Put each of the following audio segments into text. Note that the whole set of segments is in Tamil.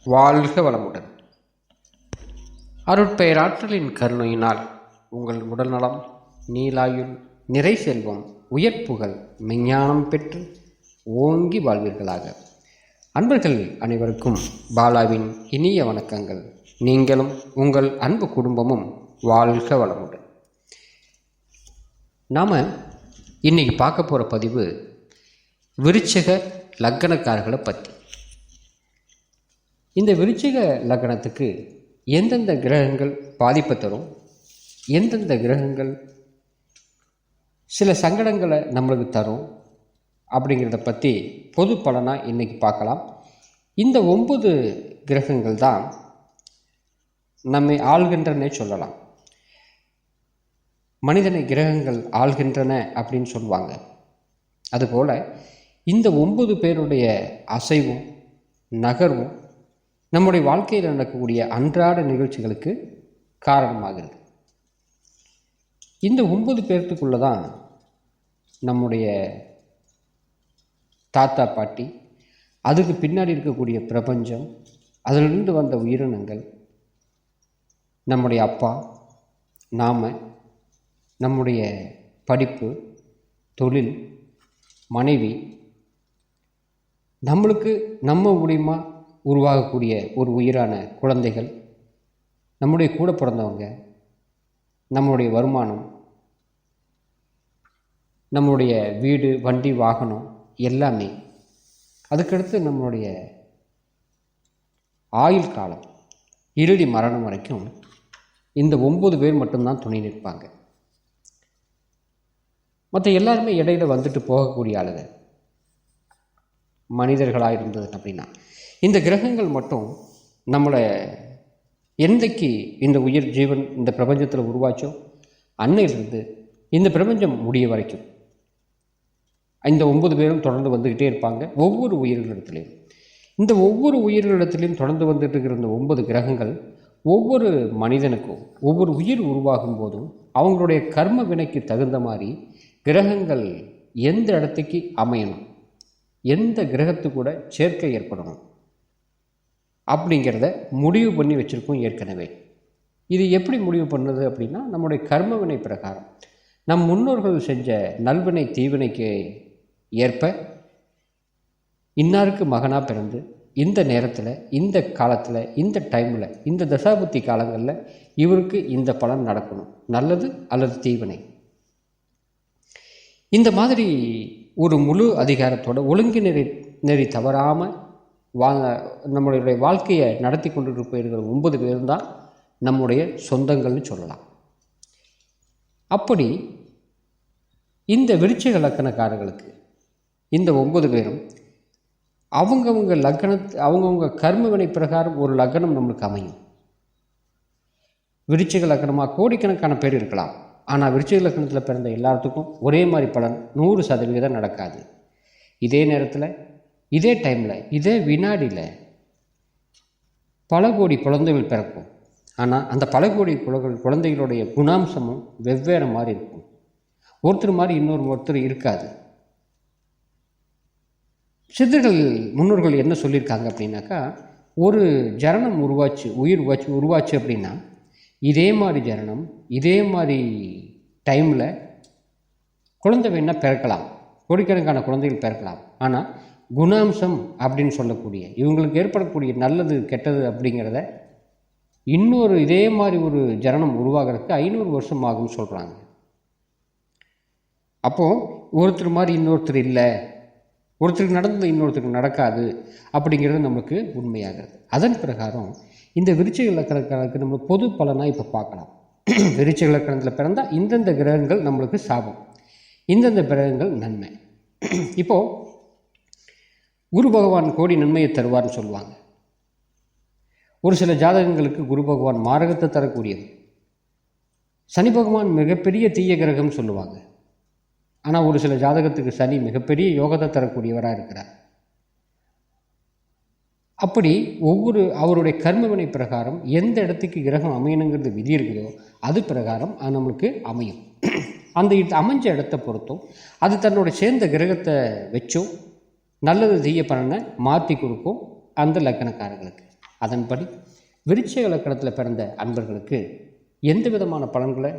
வாழ்க வளமுடன். அருட்பெயராற்றலின் கருணையினால் உங்கள் உடல்நலம், நீலாயுள், நிறை செல்வம், உயர்ப்புகள், மெஞ்ஞானம் பெற்று ஓங்கி வாழ்வீர்களாக. அன்பர்கள் அனைவருக்கும் பாலாவின் இனிய வணக்கங்கள். நீங்களும் உங்கள் அன்பு குடும்பமும் வாழ்க வளமுடன். நாம் இன்னைக்கு பார்க்க போகிற பதிவு விருச்சிக லக்கணக்காரர்களை பற்றி. இந்த விருச்சிக லக்கணத்துக்கு எந்தெந்த கிரகங்கள் பாதிப்பை தரும், எந்தெந்த கிரகங்கள் சில சங்கடங்களை நம்மளுக்கு தரும் அப்படிங்கிறத பற்றி பொது பலனாக இன்றைக்கி பார்க்கலாம். இந்த 9 கிரகங்கள் தான் நம்மை ஆள்கின்றனே சொல்லலாம். மனிதனை கிரகங்கள் ஆள்கின்றன அப்படின்னு சொல்லுவாங்க. அதுபோல் இந்த 9 பேருடைய அசைவும் நகர்வும் நம்முடைய வாழ்க்கையில் நடக்கக்கூடிய அன்றாட நிகழ்ச்சிகளுக்கு காரணமாகிறது. இந்த 9 பேர்த்துக்குள்ளே தான் நம்முடைய தாத்தா பாட்டி, அதுக்கு பின்னாடி இருக்கக்கூடிய பிரபஞ்சம், அதிலிருந்து வந்த உயிரினங்கள், நம்முடைய அப்பா, நாம், நம்முடைய படிப்பு, தொழில், மனைவி, நம்மளுக்கு நம்ம மூலியமா உருவாகக்கூடிய ஒரு உயிரான குழந்தைகள், நம்முடைய கூட பிறந்தவங்க, நம்முடைய வருமானம், நம்முடைய வீடு, வண்டி, வாகனம் எல்லாமே. அதுக்கடுத்து நம்மளுடைய ஆயுள் காலம், இறுதி மரணம் வரைக்கும் இந்த 9 பேர் மட்டும்தான் துணை நிற்பாங்க. மற்ற எல்லாருமே இடையில வந்துட்டு போகக்கூடிய ஆளுங்க மனிதர்களாக இருந்தது அப்படின்னா, இந்த கிரகங்கள் மட்டும் நம்மளை என்றைக்கு இந்த உயிர் ஜீவன் இந்த பிரபஞ்சத்தில் உருவாச்சோ அன்னையிலிருந்து இந்த பிரபஞ்சம் முடிய வரைக்கும் இந்த 9 பேரும் தொடர்ந்து வந்துக்கிட்டே இருப்பாங்க. ஒவ்வொரு உயிர்களிடத்துலையும், இந்த ஒவ்வொரு உயிர்களிடத்துலையும் தொடர்ந்து வந்துட்டு இருக்கிற இந்த 9 கிரகங்கள் ஒவ்வொரு மனிதனுக்கும், ஒவ்வொரு உயிர் உருவாகும் போதும் அவங்களுடைய கர்ம வினைக்கு தகுந்த மாதிரி கிரகங்கள் எந்த இடத்துக்கு அமையணும், எந்த கிரகத்து கூட சேர்க்கை ஏற்படணும் அப்படிங்கிறத முடிவு பண்ணி வச்சுருக்கோம் ஏற்கனவே. இது எப்படி முடிவு பண்ணுது அப்படின்னா, நம்முடைய கர்மவினை பிரகாரம் நம் முன்னோர்கள் செஞ்ச நல்வினை தீவினைக்கு ஏற்ப இன்னாருக்கு மகனாக பிறந்து இந்த நேரத்தில், இந்த காலத்தில், இந்த டைமில், இந்த தசாபுத்தி காலங்களில் இவருக்கு இந்த பலன் நடக்கணும், நல்லது அல்லது தீவினை. இந்த மாதிரி ஒரு முழு அதிகாரத்தோட ஒழுங்கு நெறி தவறாமல் நம்மளுடைய வாழ்க்கையை நடத்தி கொண்டு போயிருக்கிற 9 பேர் தான் நம்முடைய சொந்தங்கள்னு சொல்லலாம். அப்படி இந்த விருச்சிக லக்கணக்காரர்களுக்கு இந்த 9 பேரும் அவங்கவுங்க அவங்கவுங்க கர்மவினை பிரகாரம் ஒரு லக்னம் நம்மளுக்கு அமையும். விருச்சிக லக்கணமாக கோடிக்கணக்கான பேர் இருக்கலாம். ஆனால் விருச்சிக லக்கணத்தில் பிறந்த எல்லாத்துக்கும் ஒரே மாதிரி பலன் 100% நடக்காது. இதே நேரத்தில், இதே டைமில், இதே வினாடியில் பல கோடி குழந்தைகள் பிறக்கும். ஆனால் அந்த பல கோடி குழந்தைகளுடைய குணாம்சமும் வெவ்வேறு மாதிரி இருக்கும். ஒருத்தர் மாதிரி ஒருத்தர் இருக்காது. சித்தர்கள் முன்னோர்கள் என்ன சொல்லியிருக்காங்க அப்படின்னாக்கா, ஒரு ஜனனம் உயிர் உருவாச்சு அப்படின்னா இதே மாதிரி ஜனனம், இதே மாதிரி டைமில் குழந்தை வேணால் பிறக்கலாம், கோடிக்கணக்கான குழந்தைகள் பிறக்கலாம். ஆனால் குணாம்சம் அப்படின்னு சொல்லக்கூடிய இவங்களுக்கு ஏற்படக்கூடிய நல்லது கெட்டது அப்படிங்கிறத இன்னொரு இதே மாதிரி ஒரு ஜனனம் உருவாகிறதுக்கு 500 வருஷம் ஆகும்னு சொல்கிறாங்க. அப்போது ஒருத்தர் மாதிரி இன்னொருத்தர் இல்லை, ஒருத்தருக்கு நடந்தது இன்னொருத்தருக்கு நடக்காது அப்படிங்கிறது நமக்கு உண்மையாகிறது. அதன் பிரகாரம் இந்த விருச்சிக லக்கணக்காரருக்கு நம்ம பொது பலனாக இப்போ பார்க்கலாம். விருச்சிக லக்கணத்தில் பிறந்தால் இந்தந்த கிரகங்கள் நம்மளுக்கு சாபம், இந்தந்த கிரகங்கள் நன்மை. இப்போது குரு பகவான் கோடி நன்மையை தருவார்னு சொல்லுவாங்க. ஒரு சில ஜாதகங்களுக்கு குரு பகவான் மாரகத்தை தரக்கூடியது. சனி பகவான் மிகப்பெரிய தீய கிரகம்னு சொல்லுவாங்க. ஆனால் ஒரு சில ஜாதகத்துக்கு சனி மிகப்பெரிய யோகத்தை தரக்கூடியவராக இருக்கிறார். அப்படி அவருடைய கர்மவினை பிரகாரம் எந்த இடத்துக்கு கிரகம் அமையணுங்கிறது விதி இருக்குதோ அது பிரகாரம் நம்மளுக்கு அமையும். அந்த அமைஞ்ச இடத்த பொறுத்தும் அது தன்னோட சேர்ந்த கிரகத்தை வச்சும் நல்லது தீய பலனை மாற்றி கொடுக்கும் அந்த லக்கணக்காரர்களுக்கு. அதன்படி விருச்சிக இலக்கணத்தில் பிறந்த அன்பர்களுக்கு எந்த விதமான பலன்களை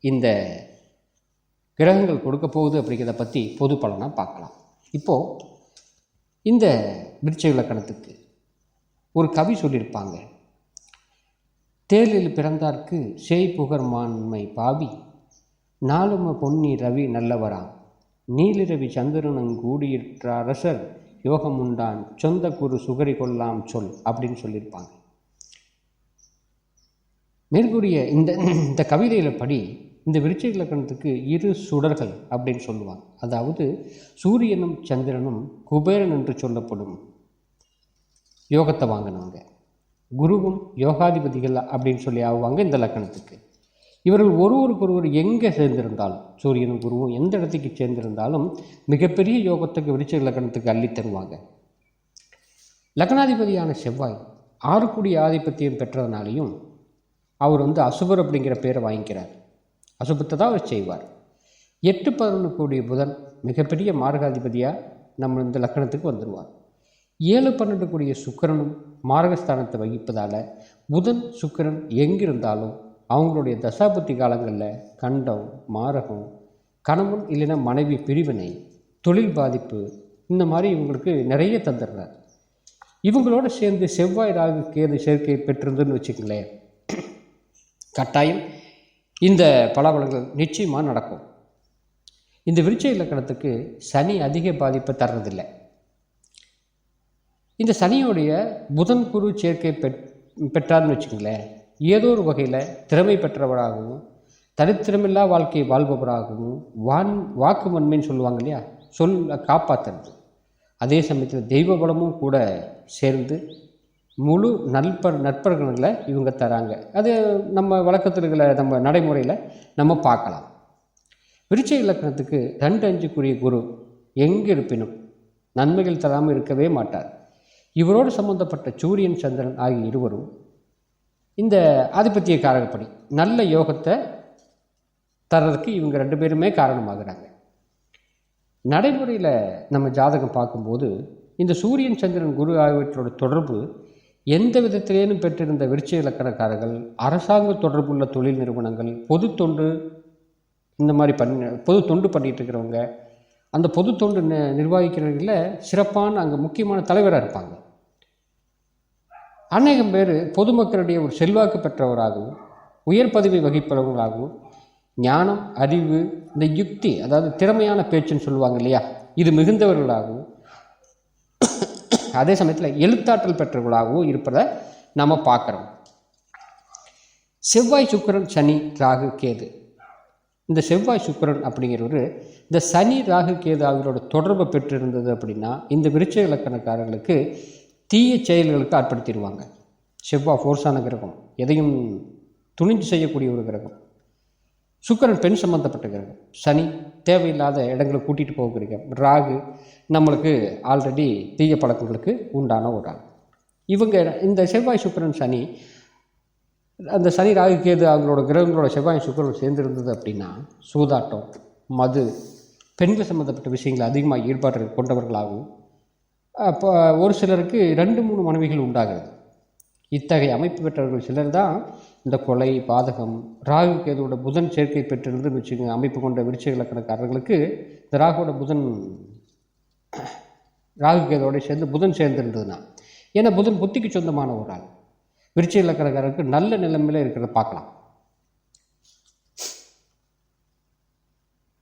இந்த கிரகங்கள் கொடுக்க போகுது அப்படிங்கிறத பற்றி பொது பலனாக பார்க்கலாம். இப்போது இந்த விருச்சிக இலக்கணத்துக்கு ஒரு கவி சொல்லியிருப்பாங்க, தேலில் பிறந்தார்க்கு சேய் புகர் மான்மை பாவி, நாலும பொன்னி ரவி நல்லவராம், நீலிரவி சந்திரனங்கூடியிற்ற அரசர் யோகம் உண்டான், சொந்த குரு சுகரி கொல்லாம் சொல் அப்படின்னு சொல்லியிருப்பாங்க. மேற்கூறிய இந்த கவிதையில் படி இந்த விருச்சிக இலக்கணத்துக்கு இரு சுடர்கள் அப்படின்னு சொல்லுவாங்க. அதாவது சூரியனும் சந்திரனும் குபேரன் என்று சொல்லப்படும் யோகத்தை வாங்கினவங்க, குருவும் யோகாதிபதிகள் அப்படின்னு சொல்லி ஆகுவாங்க இந்த லக்கணத்துக்கு. இவர்கள் ஒருவருக்கொருவர் எங்கே சேர்ந்திருந்தாலும், சூரியனும் குருவும் எந்த இடத்துக்கு சேர்ந்திருந்தாலும் மிகப்பெரிய யோகத்துக்கு விருச்சிக இலக்கணத்துக்கு அள்ளி தருவாங்க. லக்னாதிபதியான செவ்வாய் 6 கூடிய ஆதிபத்தியம் பெற்றதுனாலையும் அவர் அசுபர் அப்படிங்கிற பேரை வாங்கிக்கிறார். அசுபத்தை தான் அவர் செய்வார். 8-11 கூடிய புதன் மிகப்பெரிய மார்காதிபதியாக நம்ம இந்த லக்கணத்துக்கு வந்துடுவார். 7-12 கூடிய சுக்கிரனும் மார்கஸ்தானத்தை வகிப்பதால் புதன் சுக்கிரன் எங்கிருந்தாலும் அவங்களுடைய தசாபுத்தி காலங்களில் கண்டம், மாரகம், கணவன் இல்லைன்னா மனைவி பிரிவினை, தொழில் பாதிப்பு, இந்த மாதிரி இவங்களுக்கு நிறைய தந்துடுறார். இவங்களோட சேர்ந்து செவ்வாய் ராகு கேது சேர்க்கை பெற்றிருந்துன்னு வச்சுக்கங்களேன், கட்டாயம் இந்த பலாபலங்கள் நிச்சயமாக நடக்கும். இந்த விருச்சிக இலக்கணத்துக்கு சனி அதிக பாதிப்பை தர்றதில்லை. இந்த சனியோடைய புதன் குரு சேர்க்கை பெற்றார்னு வச்சுங்களேன், ஏதோ ஒரு வகையில் திறமை பெற்றவராகவும் தரித்திரமில்லா வாழ்க்கையை வாழ்பவராகவும் வாக்கு வன்மைன்னு சொல்லுவாங்க இல்லையா, காப்பாற்றுறது. அதே சமயத்தில் தெய்வ பலமும் கூட சேர்ந்து முழு நற்பர்களை இவங்க தராங்க. அது நம்ம வழக்கத்தில் இருக்கிற நம்ம நடைமுறையில் நம்ம பார்க்கலாம். விருச்சிக இலக்கணத்துக்கு 2-5 குரு எங்கே இருப்பினும் நன்மைகள் தராமல் இருக்கவே மாட்டார். இவரோடு சம்பந்தப்பட்ட சூரியன் சந்திரன் ஆகிய இருவரும் இந்த ஆதிபத்திய காரகப்படி நல்ல யோகத்தை தர்றதுக்கு இவங்க 2 பேருமே காரணமாகிறாங்க. நடைமுறையில் நம்ம ஜாதகம் பார்க்கும்போது இந்த சூரியன் சந்திரன் குரு ஆகியவற்றோட தொடர்பு எந்த விதத்திலேனும் பெற்றிருந்த விருச்சிக இலக்கணக்காரர்கள் அரசாங்க தொடர்புள்ள தொழில் நிறுவனங்கள், பொது தொண்டு, இந்த மாதிரி பொது தொண்டு பண்ணிகிட்டு இருக்கிறவங்க, அந்த பொது தொண்டு நிர்வகிக்கிறவங்களில் சிறப்பான அங்கே முக்கியமான தலைவராக இருப்பாங்க. அநேகம் பேர் பொதுமக்களுடைய ஒரு செல்வாக்கு பெற்றவராகவும் உயர் பதவி வகிப்பவர்களாகவும் ஞானம், அறிவு, இந்த யுக்தி, அதாவது திறமையான பேச்சுன்னு சொல்லுவாங்க இல்லையா, இது மிகுந்தவர்களாகவும் அதே சமயத்தில் எழுத்தாற்றல் பெற்றவர்களாகவும் இருப்பதை நம்ம பார்க்குறோம். செவ்வாய் சுக்கிரன் சனி ராகு கேது, இந்த செவ்வாய் சுக்கிரன் அப்படிங்கிறவர் இந்த சனி ராகு கேது அவங்களோட தொடர்பை பெற்றிருந்தது அப்படின்னா இந்த விருச்சிக இலக்கணக்காரர்களுக்கு தீய செயல்களுக்கு ஆட்படுத்திடுவாங்க. செவ்வாய் ஃபோர்ஸான கிரகம், எதையும் துணிஞ்சு செய்யக்கூடிய ஒரு கிரகம். சுக்கிரன் பெண் சம்பந்தப்பட்ட கிரகம். சனி தேவையில்லாத இடங்களுக்கு கூட்டிகிட்டு போக கிரகம். ராகு நம்மளுக்கு ஆல்ரெடி தீய பழக்கங்களுக்கு உண்டான ஒரு ஆள். இவங்க இந்த செவ்வாய் சுக்கிரன் சனி, அந்த சனி ராகு கேது அவங்களோட கிரகங்களோட செவ்வாய் சுக்கிரன் சேர்ந்துருந்தது அப்படின்னா சூதாட்டம், மது, பெண்கள் சம்மந்தப்பட்ட விஷயங்கள் அதிகமாக ஈடுபாடு கொண்டவர்களாகவும் அப்போ ஒரு சிலருக்கு 2-3 மனைவிகள் உண்டாகிறது. இத்தகைய அமைப்பு பெற்றவர்கள் சிலர் தான் இந்த கொலை, பாதகம், ராகு கேதுவோட புதன் சேர்க்கை பெற்றிருந்து வச்சுங்க அமைப்பு கொண்ட விருச்சிக இலக்கணக்காரர்களுக்கு இந்த ராகு கேதோட சேர்ந்து புதன் சேர்ந்துருந்ததுன்னா, ஏன்னா புதன் புத்திக்கு சொந்தமான ஒரு ஆள். விருச்சிக இலக்கணக்காரருக்கு நல்ல நிலைமையில் இருக்கிறத பார்க்கலாம்.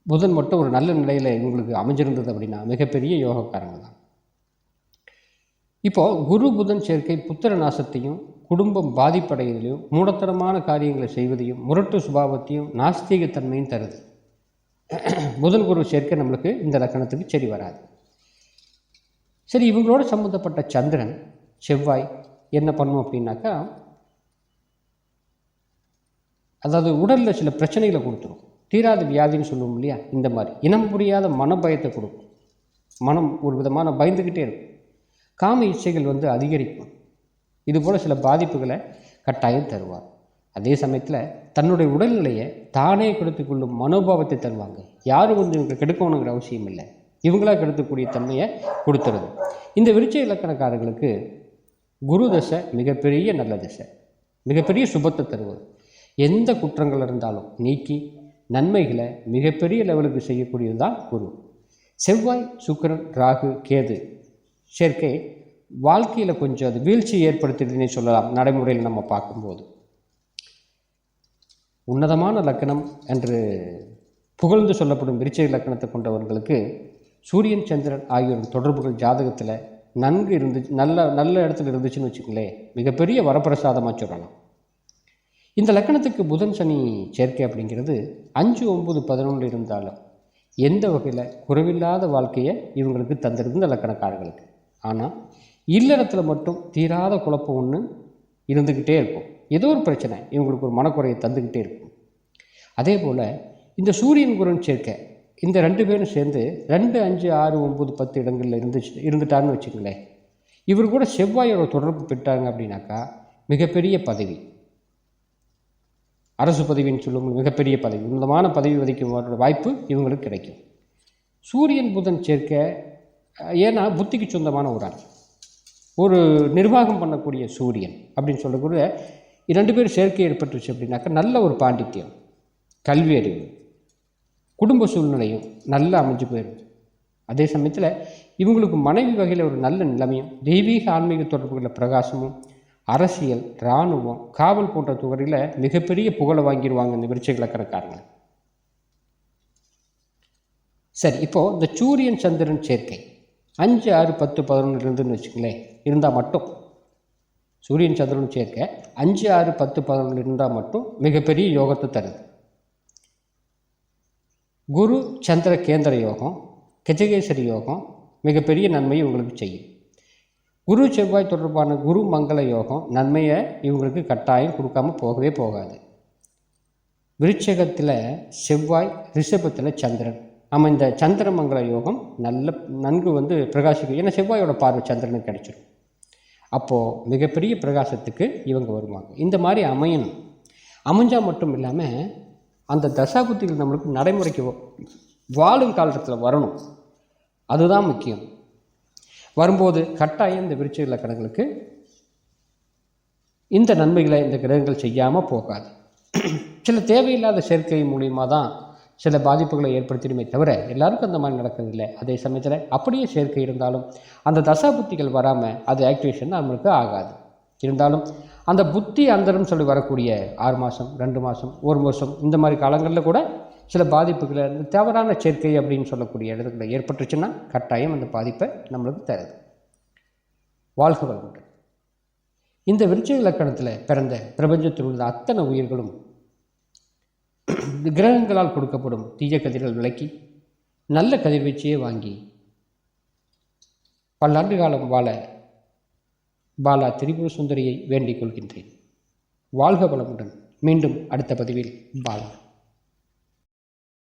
புதன் மட்டும் ஒரு நல்ல நிலையில் இவங்களுக்கு அமைஞ்சிருந்தது அப்படின்னா மிகப்பெரிய யோகக்காரங்க தான். இப்போது குரு புதன் சேர்க்கை புத்திர நாசத்தையும் குடும்பம் பாதிப்படைவதையும் மூடத்தனமான காரியங்களை செய்வதையும் முரட்டு சுபாவத்தையும் நாஸ்திகத்தன்மையும் தருது. புதன் குரு சேர்க்கை நம்மளுக்கு இந்த லக்கணத்துக்கு சரி வராது. சரி, இவங்களோட சம்மந்தப்பட்ட சந்திரன் செவ்வாய் என்ன பண்ணும் அப்படின்னாக்கா, அதாவது உடலில் சில பிரச்சனைகளை கொடுத்துரும். தீராத வியாதின்னு சொல்லுவோம் இல்லையா, இந்த மாதிரி இனம் புரியாத மனபயத்தை கொடுக்கும். மனம் ஒரு விதமான பயந்துக்கிட்டே இருக்கும். காம இச்சைகள் அதிகரிக்கும். இதுபோல் சில பாதிப்புகளை கட்டாயம் தருவார். அதே சமயத்தில் தன்னுடைய உடல்நிலையை தானே கெடுத்துக்கொள்ளும் மனோபாவத்தை தருவாங்க. யாரும் இவங்க கெடுக்கணுங்கிற அவசியம் இல்லை, இவங்களாக கெடுக்கக்கூடிய தன்மையை கொடுத்துருது. இந்த விருச்சிக இலக்கணக்காரர்களுக்கு குரு தசை மிகப்பெரிய நல்ல தசை, மிகப்பெரிய சுபத்தை தருவது. எந்த குற்றங்கள் இருந்தாலும் நீக்கி நன்மைகளை மிகப்பெரிய லெவலுக்கு செய்யக்கூடியது தான் குரு. செவ்வாய், சுக்கிரன், ராகு, கேது சேர்க்கை வாழ்க்கையில் கொஞ்சம் அது வீழ்ச்சி ஏற்படுத்திடுதுன்னே சொல்லலாம். நடைமுறையில் நம்ம பார்க்கும்போது உன்னதமான லக்கணம் என்று புகழ்ந்து சொல்லப்படும் விருச்சிக லக்கணத்தை கொண்டவர்களுக்கு சூரியன், சந்திரன் ஆகியோரின் தொடர்புகள் ஜாதகத்தில் நன்கு நல்ல இடத்துல இருந்துச்சுன்னு வச்சுக்கங்களேன், மிகப்பெரிய வரப்பிரசாதமாக சொல்லலாம். இந்த லக்கணத்துக்கு புதன் சனி சேர்க்கை அப்படிங்கிறது 5, 9, 11 இருந்தாலும் எந்த வகையில் குறைவில்லாத வாழ்க்கையை இவங்களுக்கு தந்திருந்த லக்கணக்காரர்களுக்கு. ஆனால் இல்லறத்தில் மட்டும் தீராத குழப்பம் ஒன்று இருந்துக்கிட்டே இருக்கும். ஏதோ ஒரு பிரச்சனை இவங்களுக்கு ஒரு மனக்குறையை தந்துக்கிட்டே இருக்கும். அதே போல் இந்த சூரியன் குருன் சேர்க்கை இந்த 2 பேரும் சேர்ந்து 2, 5, 6, 9, 10 இடங்களில் இருந்துட்டாருன்னு வச்சுக்கங்களேன், இவர் கூட செவ்வாயோட தொடர்பு பெற்றாங்க அப்படின்னாக்கா மிகப்பெரிய பதவி, அரசு பதவின்னு சொல்லும் மிகப்பெரிய பதவி, உன்னதமான பதவி வதிக்கும் வாய்ப்பு இவங்களுக்கு கிடைக்கும். சூரியன் புதன் சேர்க்கை ஏன்னா புத்திக்கு சொந்தமான ஒரு ஆள், ஒரு நிர்வாகம் பண்ணக்கூடிய சூரியன் அப்படின்னு சொல்லக்கூடிய 2 பேர் சேர்க்கை ஏற்பட்டுச்சு அப்படின்னாக்கா நல்ல ஒரு பாண்டித்யம், கல்வி அறிவு, குடும்ப சூழ்நிலையும் நல்லா அமைஞ்சு போயிடும். அதே சமயத்தில் இவங்களுக்கு மனைவி வகையில் ஒரு நல்ல நிலைமையும், தெய்வீக ஆன்மீக தொடர்புகளில் பிரகாசமும், அரசியல், இராணுவம், காவல் போன்ற துறையில் மிகப்பெரிய புகழை வாங்கிடுவாங்க இந்த விருச்சிக லக்கணக்காரங்க. சரி, இப்போது இந்த சூரியன் சந்திரன் சேர்க்கை 5, 6, 10, 11 இருந்துன்னு வச்சுங்களேன், இருந்தால் மட்டும் சூரியன் சந்திரன் சேர்க்கை 5, 6, 10, 11 இருந்தால் மட்டும் மிகப்பெரிய யோகத்தை தருது. குரு சந்திர கேந்திர யோகம், கஜகேசரி யோகம் மிகப்பெரிய நன்மையை இவங்களுக்கு செய்யும். குரு செவ்வாய் தொடர்பான குரு மங்கள யோகம் நன்மையை இவங்களுக்கு கட்டாயம் கொடுக்காம போகவே போகாது. விருச்சகத்தில் செவ்வாய், ரிஷபத்தில் சந்திரன் இந்த சந்திர மங்கள யோகம் நன்கு பிரகாசிக்கும். ஏன்னா செவ்வாயோட பார்வை சந்திரனுக்கு கிடைச்சிடும். அப்போது மிகப்பெரிய பிரகாசத்துக்கு இவங்க வருவாங்க. இந்த மாதிரி அமைஞ்சால் மட்டும் இல்லாமல் அந்த தசாபுத்திகள் நம்மளுக்கு நடைமுறைக்கு வாழும் காலத்தில் வரணும். அதுதான் முக்கியம். வரும்போது கட்டாயம் இந்த விருச்சிக லக்கணங்களுக்கு இந்த நன்மைகளை இந்த கிரகங்கள் செய்யாமல் போகாது. சில தேவையில்லாத சேர்க்கை மூலியமாக தான் சில பாதிப்புகளை ஏற்படுத்திடுமே தவிர எல்லாருக்கும் அந்த மாதிரி நடக்கிறதில்லை. அதே சமயத்தில் அப்படியே சேர்க்கை இருந்தாலும் அந்த தசாபுத்திகள் வராமல் அது ஆக்டிவேஷன் நம்மளுக்கு ஆகாது. இருந்தாலும் அந்த புத்தி அந்தரம் சொல்லி வரக்கூடிய 6 மாதம், 2 மாதம், 1 வருஷம் இந்த மாதிரி காலங்களில் கூட சில பாதிப்புகளை இந்த தவறான சேர்க்கை அப்படின்னு சொல்லக்கூடிய இடத்துல ஏற்பட்டுச்சுன்னா கட்டாயம் அந்த பாதிப்பை நம்மளுக்கு தருது. வாழ்க வளமுடன். இந்த விருச்சிக லக்கணத்தில் பிறந்த பிரபஞ்சத்தில் உள்ள அத்தனை உயிர்களும் கிரகங்களால் கொடுக்கப்படும் தீய கதிர்கள் விலக்கி நல்ல கதிர்வீச்சையே வாங்கி பல்லாண்டு காலம் வாழ பாலா திரிபுர சுந்தரியை வேண்டிக் கொள்கின்றேன். வாழ்க வளமுடன். மீண்டும் அடுத்த பதிவில் பாலா.